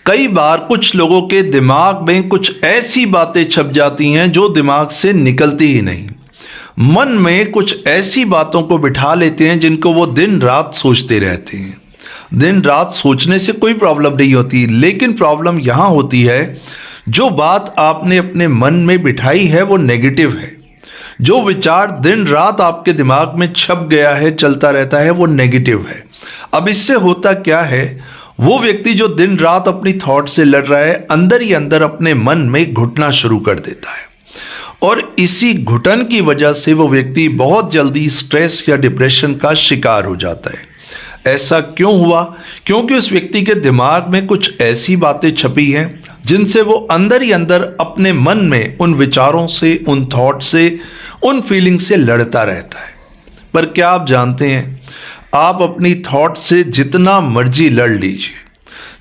कई बार कुछ लोगों के दिमाग में कुछ ऐसी बातें छप जाती हैं जो दिमाग से निकलती ही नहीं। मन में कुछ ऐसी बातों को बिठा लेते हैं जिनको वो दिन रात सोचते रहते हैं। दिन रात सोचने से कोई प्रॉब्लम नहीं होती, लेकिन प्रॉब्लम यहाँ होती है जो बात आपने अपने मन में बिठाई है वो नेगेटिव है। जो विचार दिन रात आपके दिमाग में छप गया है, चलता रहता है, वो नेगेटिव है। अब इससे होता क्या है, वो व्यक्ति जो दिन रात अपनी थॉट से लड़ रहा है, अंदर ही अंदर अपने मन में घुटना शुरू कर देता है और इसी घुटन की वजह से वो व्यक्ति बहुत जल्दी स्ट्रेस या डिप्रेशन का शिकार हो जाता है। ऐसा क्यों हुआ? क्योंकि उस व्यक्ति के दिमाग में कुछ ऐसी बातें छपी हैं जिनसे वो अंदर ही अंदर अपने मन में उन विचारों से, उन थॉट से, उन फीलिंग से लड़ता रहता है। पर क्या आप जानते हैं, आप अपनी थॉट से जितना मर्जी लड़ लीजिए,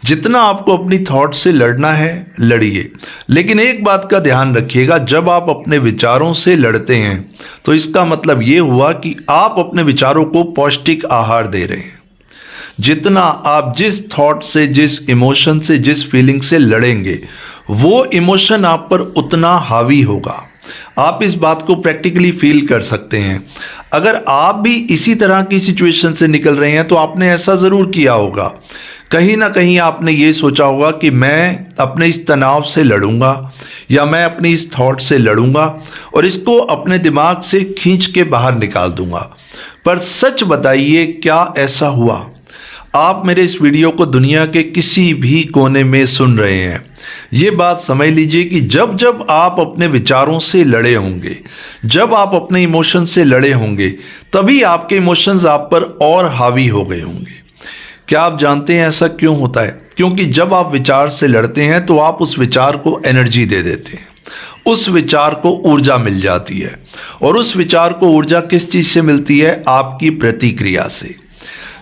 जितना आपको अपनी थॉट से लड़ना है लड़िए, लेकिन एक बात का ध्यान रखिएगा, जब आप अपने विचारों से लड़ते हैं तो इसका मतलब ये हुआ कि आप अपने विचारों को पौष्टिक आहार दे रहे हैं। जितना आप जिस थॉट से, जिस इमोशन से, जिस फीलिंग से लड़ेंगे, वो इमोशन आप पर उतना हावी होगा। आप इस बात को प्रैक्टिकली फील कर सकते हैं। अगर आप भी इसी तरह की सिचुएशन से निकल रहे हैं तो आपने ऐसा ज़रूर किया होगा। कहीं ना कहीं आपने ये सोचा होगा कि मैं अपने इस तनाव से लड़ूंगा या मैं अपनी इस थॉट से लड़ूंगा और इसको अपने दिमाग से खींच के बाहर निकाल दूंगा। पर सच बताइए, क्या ऐसा हुआ? आप मेरे इस वीडियो को दुनिया के किसी भी कोने में सुन रहे हैं, ये बात समझ लीजिए कि जब जब आप अपने विचारों से लड़े होंगे, जब आप अपने इमोशन से लड़े होंगे, तभी आपके इमोशंस आप पर और हावी हो गए होंगे। क्या आप जानते हैं ऐसा क्यों होता है? क्योंकि जब आप विचार से लड़ते हैं तो आप उस विचार को एनर्जी दे देते हैं, उस विचार को ऊर्जा मिल जाती है। और उस विचार को ऊर्जा किस चीज़ से मिलती है? आपकी प्रतिक्रिया से।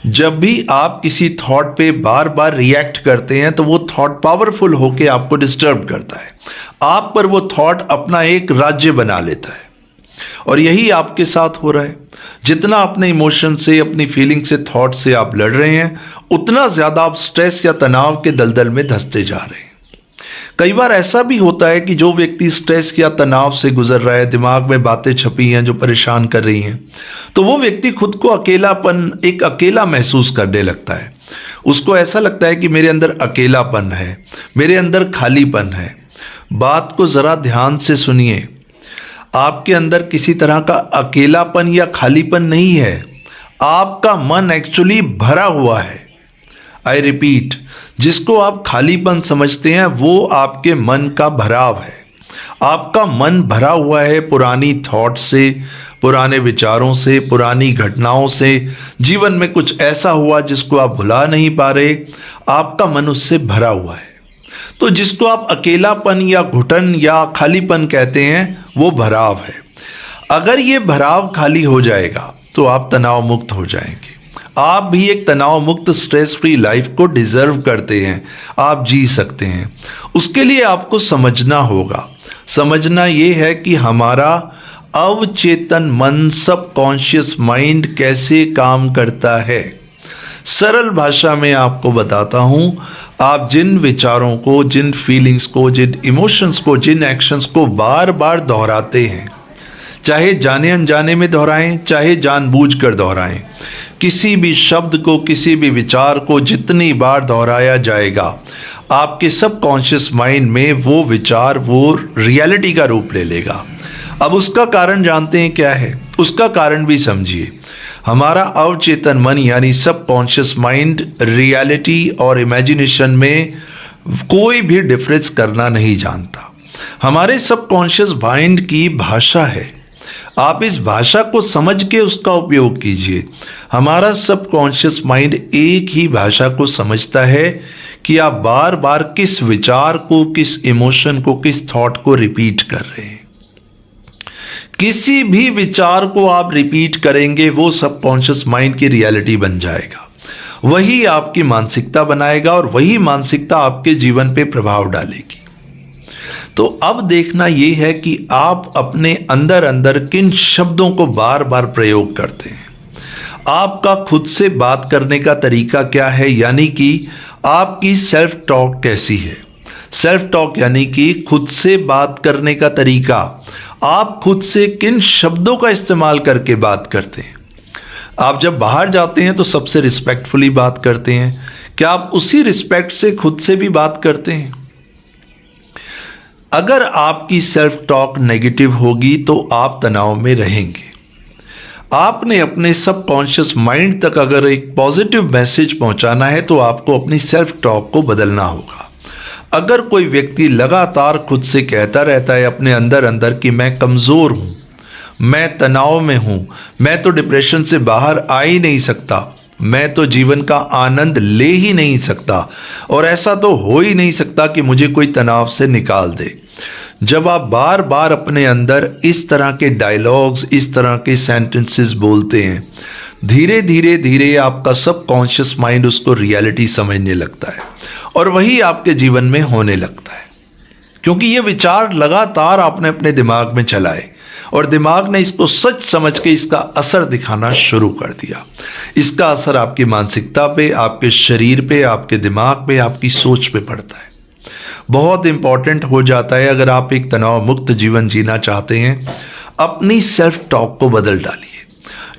जब भी आप किसी थॉट पे बार बार रिएक्ट करते हैं तो वो थॉट पावरफुल होकर आपको डिस्टर्ब करता है। आप पर वो थॉट अपना एक राज्य बना लेता है और यही आपके साथ हो रहा है। जितना अपने इमोशन से, अपनी फीलिंग से, थॉट से आप लड़ रहे हैं, उतना ज़्यादा आप स्ट्रेस या तनाव के दलदल में धंसते जा रहे हैं। कई बार ऐसा भी होता है कि जो व्यक्ति स्ट्रेस या तनाव से गुजर रहा है, दिमाग में बातें छपी हैं जो परेशान कर रही हैं, तो वो व्यक्ति खुद को अकेलापन, एक अकेला महसूस करने लगता है। उसको ऐसा लगता है कि मेरे अंदर अकेलापन है, मेरे अंदर खालीपन है। बात को ज़रा ध्यान से सुनिए, आपके अंदर किसी तरह का अकेलापन या खालीपन नहीं है, आपका मन एक्चुअली भरा हुआ है। आई रिपीट, जिसको आप खालीपन समझते हैं वो आपके मन का भराव है। आपका मन भरा हुआ है पुरानी थॉट से, पुराने विचारों से, पुरानी घटनाओं से। जीवन में कुछ ऐसा हुआ जिसको आप भुला नहीं पा रहे, आपका मन उससे भरा हुआ है। तो जिसको आप अकेलापन या घुटन या खालीपन कहते हैं, वो भराव है। अगर ये भराव खाली हो जाएगा तो आप तनाव मुक्त हो जाएंगे। आप भी एक तनाव मुक्त, स्ट्रेस फ्री लाइफ को डिजर्व करते हैं, आप जी सकते हैं। उसके लिए आपको समझना होगा। समझना ये है कि हमारा अवचेतन मन, सबकॉन्शियस माइंड कैसे काम करता है। सरल भाषा में आपको बताता हूं, आप जिन विचारों को, जिन फीलिंग्स को, जिन इमोशंस को, जिन एक्शंस को बार बार दोहराते हैं, चाहे जाने अनजाने में दोहराएं, चाहे जानबूझकर दोहराएं, किसी भी शब्द को, किसी भी विचार को जितनी बार दोहराया जाएगा, आपके सबकॉन्शियस माइंड में वो विचार, वो रियलिटी का रूप ले लेगा। अब उसका कारण जानते हैं क्या है? उसका कारण भी समझिए। हमारा अवचेतन मन यानी सबकॉन्शियस माइंड रियलिटी और इमेजिनेशन में कोई भी डिफरेंस करना नहीं जानता। हमारे सबकॉन्शियस माइंड की भाषा है, आप इस भाषा को समझ के उसका उपयोग कीजिए। हमारा सबकॉन्शियस माइंड एक ही भाषा को समझता है कि आप बार बार किस विचार को, किस इमोशन को, किस थॉट को रिपीट कर रहे हैं। किसी भी विचार को आप रिपीट करेंगे, वो सबकॉन्शियस माइंड की रियलिटी बन जाएगा। वही आपकी मानसिकता बनाएगा और वही मानसिकता आपके जीवन पे प्रभाव डालेगी। तो अब देखना यह है कि आप अपने अंदर अंदर किन शब्दों को बार बार प्रयोग करते हैं। आपका खुद से बात करने का तरीका क्या है, यानी कि आपकी सेल्फ टॉक कैसी है। सेल्फ टॉक यानी कि खुद से बात करने का तरीका। आप खुद से किन शब्दों का इस्तेमाल करके बात करते हैं। आप जब बाहर जाते हैं तो सबसे रिस्पेक्टफुली बात करते हैं। क्या आप उसी रिस्पेक्ट से खुद से भी बात करते हैं? अगर आपकी सेल्फ टॉक नेगेटिव होगी तो आप तनाव में रहेंगे। आपने अपने सबकॉन्शियस माइंड तक अगर एक पॉजिटिव मैसेज पहुंचाना है तो आपको अपनी सेल्फ टॉक को बदलना होगा। अगर कोई व्यक्ति लगातार खुद से कहता रहता है अपने अंदर अंदर कि मैं कमज़ोर हूं, मैं तनाव में हूं, मैं तो डिप्रेशन से बाहर आ ही नहीं सकता, मैं तो जीवन का आनंद ले ही नहीं सकता, और ऐसा तो हो ही नहीं सकता कि मुझे कोई तनाव से निकाल दे। जब आप बार बार अपने अंदर इस तरह के डायलॉग्स, इस तरह के सेंटेंसेस बोलते हैं, धीरे धीरे धीरे आपका सबकॉन्शियस माइंड उसको रियलिटी समझने लगता है और वही आपके जीवन में होने लगता है। क्योंकि ये विचार लगातार आपने अपने दिमाग में चलाए और दिमाग ने इसको सच समझ के इसका असर दिखाना शुरू कर दिया। इसका असर आपकी मानसिकता पे, आपके शरीर पे, आपके दिमाग पे, आपकी सोच पे पड़ता है। बहुत इंपॉर्टेंट हो जाता है, अगर आप एक तनाव मुक्त जीवन जीना चाहते हैं, अपनी सेल्फ टॉक को बदल डालिए।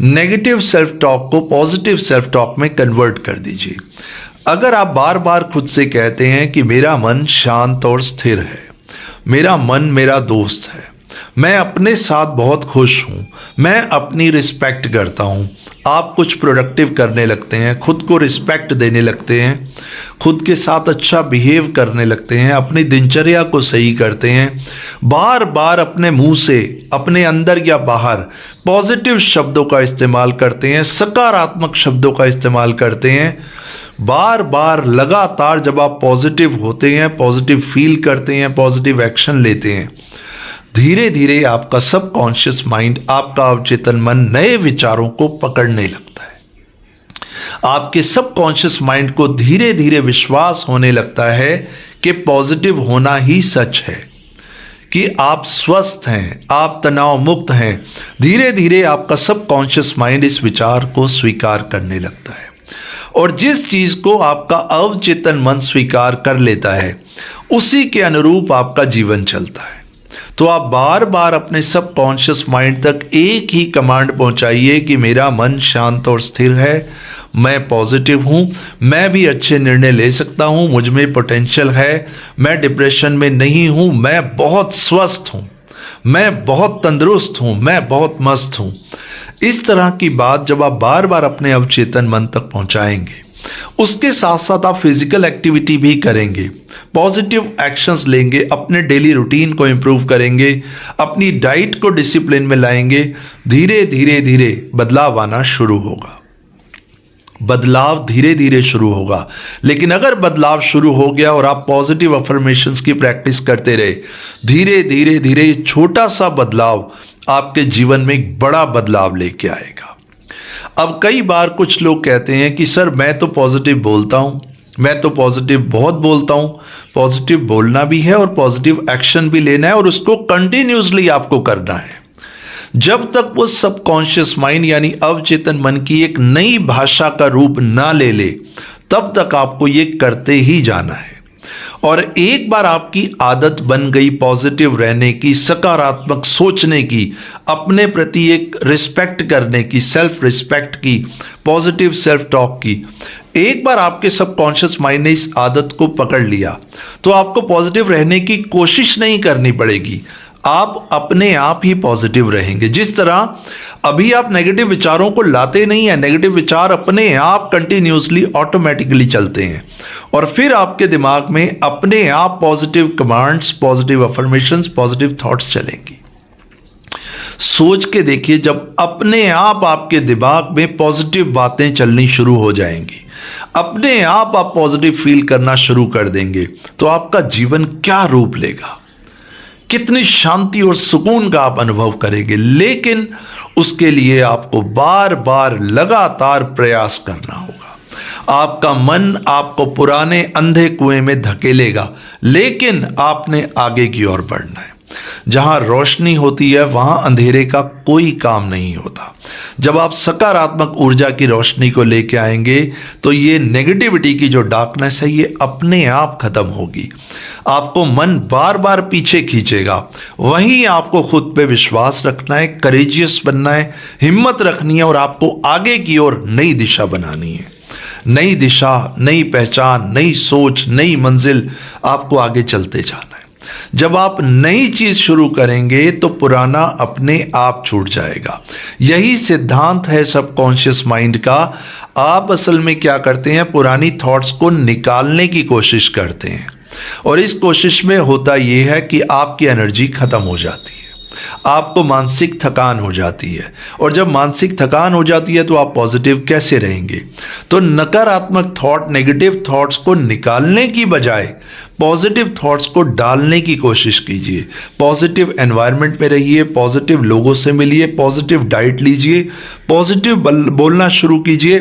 नेगेटिव सेल्फ टॉक को पॉजिटिव सेल्फ टॉक में कन्वर्ट कर दीजिए। अगर आप बार बार खुद से कहते हैं कि मेरा मन शांत और स्थिर है, मेरा मन मेरा दोस्त है, मैं अपने साथ बहुत खुश हूँ, मैं अपनी रिस्पेक्ट करता हूँ, आप कुछ प्रोडक्टिव करने लगते हैं, खुद को रिस्पेक्ट देने लगते हैं, खुद के साथ अच्छा बिहेव करने लगते हैं, अपनी दिनचर्या को सही करते हैं, बार बार अपने मुंह से अपने अंदर या बाहर पॉजिटिव शब्दों का इस्तेमाल करते हैं, सकारात्मक शब्दों का इस्तेमाल करते हैं, बार बार लगातार जब आप पॉजिटिव होते हैं, पॉजिटिव फील करते हैं, पॉजिटिव एक्शन लेते हैं, धीरे धीरे आपका सबकॉन्शियस माइंड, आपका अवचेतन मन नए विचारों को पकड़ने लगता है। आपके सबकॉन्शियस माइंड को धीरे धीरे विश्वास होने लगता है कि पॉजिटिव होना ही सच है, कि आप स्वस्थ हैं, आप तनाव मुक्त हैं। धीरे धीरे आपका सबकॉन्शियस माइंड इस विचार को स्वीकार करने लगता है, और जिस चीज को आपका अवचेतन मन स्वीकार कर लेता है उसी के अनुरूप आपका जीवन चलता है। तो आप बार बार अपने सबकॉन्शियस माइंड तक एक ही कमांड पहुंचाइए कि मेरा मन शांत और स्थिर है, मैं पॉजिटिव हूं, मैं भी अच्छे निर्णय ले सकता हूं, मुझ में पोटेंशियल है, मैं डिप्रेशन में नहीं हूं, मैं बहुत स्वस्थ हूं, मैं बहुत तंदुरुस्त हूं, मैं बहुत मस्त हूं। इस तरह की बात जब आप बार बार अपने अवचेतन मन तक पहुंचाएंगे, उसके साथ साथ आप फिजिकल एक्टिविटी भी करेंगे, पॉजिटिव एक्शंस लेंगे, अपने डेली रूटीन को इंप्रूव करेंगे, अपनी डाइट को डिसिप्लिन में लाएंगे, धीरे धीरे धीरे बदलाव आना शुरू होगा। बदलाव धीरे धीरे शुरू होगा, लेकिन अगर बदलाव शुरू हो गया और आप पॉजिटिव अफर्मेशंस की प्रैक्टिस करते रहे, धीरे धीरे धीरे छोटा सा बदलाव आपके जीवन में एक बड़ा बदलाव लेके आएगा। अब कई बार कुछ लोग कहते हैं कि सर मैं तो पॉजिटिव बोलता हूं, मैं तो पॉजिटिव बहुत बोलता हूं। पॉजिटिव बोलना भी है और पॉजिटिव एक्शन भी लेना है, और उसको कंटिन्यूसली आपको करना है। जब तक वो सबकॉन्शियस माइंड यानी अवचेतन मन की एक नई भाषा का रूप ना ले ले, तब तक आपको ये करते ही जाना है। और एक बार आपकी आदत बन गई पॉजिटिव रहने की, सकारात्मक सोचने की, अपने प्रति एक रिस्पेक्ट करने की, सेल्फ रिस्पेक्ट की, पॉजिटिव सेल्फ टॉक की, एक बार आपके सबकॉन्शियस माइंड ने इस आदत को पकड़ लिया तो आपको पॉजिटिव रहने की कोशिश नहीं करनी पड़ेगी। आप अपने आप ही पॉजिटिव रहेंगे। जिस तरह अभी आप नेगेटिव विचारों को लाते नहीं हैं, नेगेटिव विचार अपने आप कंटिन्यूसली ऑटोमेटिकली चलते हैं, और फिर आपके दिमाग में अपने आप positive commands, positive affirmations, positive thoughts चलेंगी। सोच के देखिए, जब अपने आप आपके दिमाग में पॉजिटिव बातें चलनी शुरू हो जाएंगी, अपने आप पॉजिटिव फील करना शुरू कर देंगे, तो आपका जीवन क्या रूप लेगा, कितनी शांति और सुकून का आप अनुभव करेंगे। लेकिन उसके लिए आपको बार बार लगातार प्रयास करना होगा। आपका मन आपको पुराने अंधे कुएं में धकेलेगा, लेकिन आपने आगे की ओर बढ़ना है। जहां रोशनी होती है वहां अंधेरे का कोई काम नहीं होता। जब आप सकारात्मक ऊर्जा की रोशनी को लेके आएंगे तो ये नेगेटिविटी की जो डार्कनेस है ये अपने आप खत्म होगी। आपको मन बार बार पीछे खींचेगा। वहीं आपको खुद पे विश्वास रखना है, करेजियस बनना है, हिम्मत रखनी है और आपको आगे की ओर नई दिशा बनानी है। नई दिशा, नई पहचान, नई सोच, नई मंजिल, आपको आगे चलते जाना है। जब आप नई चीज शुरू करेंगे तो पुराना अपने आप छूट जाएगा। यही सिद्धांत है सबकॉन्शियस माइंड का। आप असल में क्या करते हैं, पुरानी थॉट्स को निकालने की कोशिश करते हैं और इस कोशिश में होता यह है कि आपकी एनर्जी खत्म हो जाती है, आपको मानसिक थकान हो जाती है और जब मानसिक थकान हो जाती है तो आप पॉजिटिव कैसे रहेंगे। तो नकारात्मक थॉट, नेगेटिव थॉट्स को निकालने की बजाय पॉजिटिव थॉट्स को डालने की कोशिश कीजिए। पॉजिटिव एनवायरनमेंट में रहिए, पॉजिटिव लोगों से मिलिए, पॉजिटिव डाइट लीजिए, पॉजिटिव बोलना शुरू कीजिए।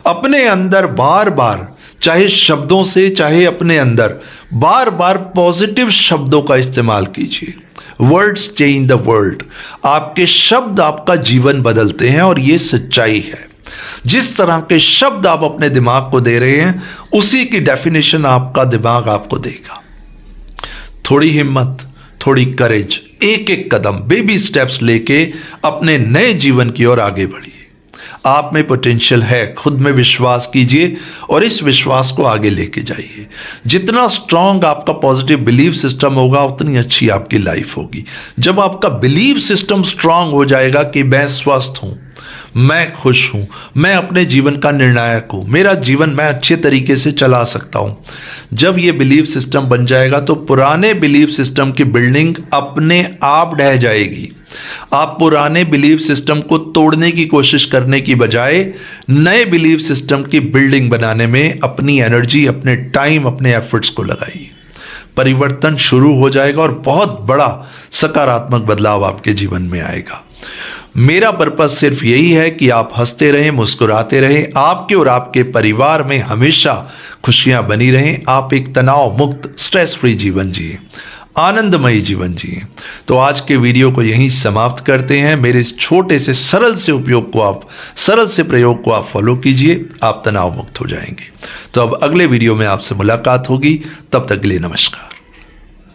अपने अंदर बार बार, चाहे शब्दों से चाहे अपने अंदर, बार बार पॉजिटिव शब्दों का इस्तेमाल कीजिए। Words change the world. आपके शब्द आपका जीवन बदलते हैं और यह सच्चाई है। जिस तरह के शब्द आप अपने दिमाग को दे रहे हैं उसी की डेफिनेशन आपका दिमाग आपको देगा। थोड़ी हिम्मत, थोड़ी करेज, एक एक कदम, बेबी स्टेप्स लेके अपने नए जीवन की ओर आगे बढ़िए। आप में पोटेंशियल है, खुद में विश्वास कीजिए और इस विश्वास को आगे लेके जाइए। जितना स्ट्रांग आपका पॉजिटिव बिलीव सिस्टम होगा उतनी अच्छी आपकी लाइफ होगी। जब आपका बिलीव सिस्टम स्ट्रांग हो जाएगा कि मैं स्वस्थ हूं, मैं खुश हूं, मैं अपने जीवन का निर्णायक हूं, मेरा जीवन मैं अच्छे तरीके से चला सकता हूं, जब यह बिलीव सिस्टम बन जाएगा तो पुराने बिलीव सिस्टम की बिल्डिंग अपने आप ढह जाएगी। आप पुराने बिलीव सिस्टम को तोड़ने की कोशिश करने की बजाय नए बिलीव सिस्टम की बिल्डिंग बनाने में अपनी एनर्जी, अपने टाइम, अपने एफर्ट्स को लगाइए। परिवर्तन शुरू हो जाएगा और बहुत बड़ा सकारात्मक बदलाव आपके जीवन में आएगा। मेरा पर्पस सिर्फ यही है कि आप हंसते रहें, मुस्कुराते रहें, आपके और आपके परिवार में हमेशा खुशियां बनी रहें, आप एक तनाव मुक्त, स्ट्रेस फ्री जीवन जिए, आनंदमयी जीवन जिए। तो आज के वीडियो को यहीं समाप्त करते हैं। मेरे इस छोटे से सरल से प्रयोग को आप फॉलो कीजिए, आप तनाव मुक्त हो जाएंगे। तो अब अगले वीडियो में आपसे मुलाकात होगी, तब तक के लिए नमस्कार।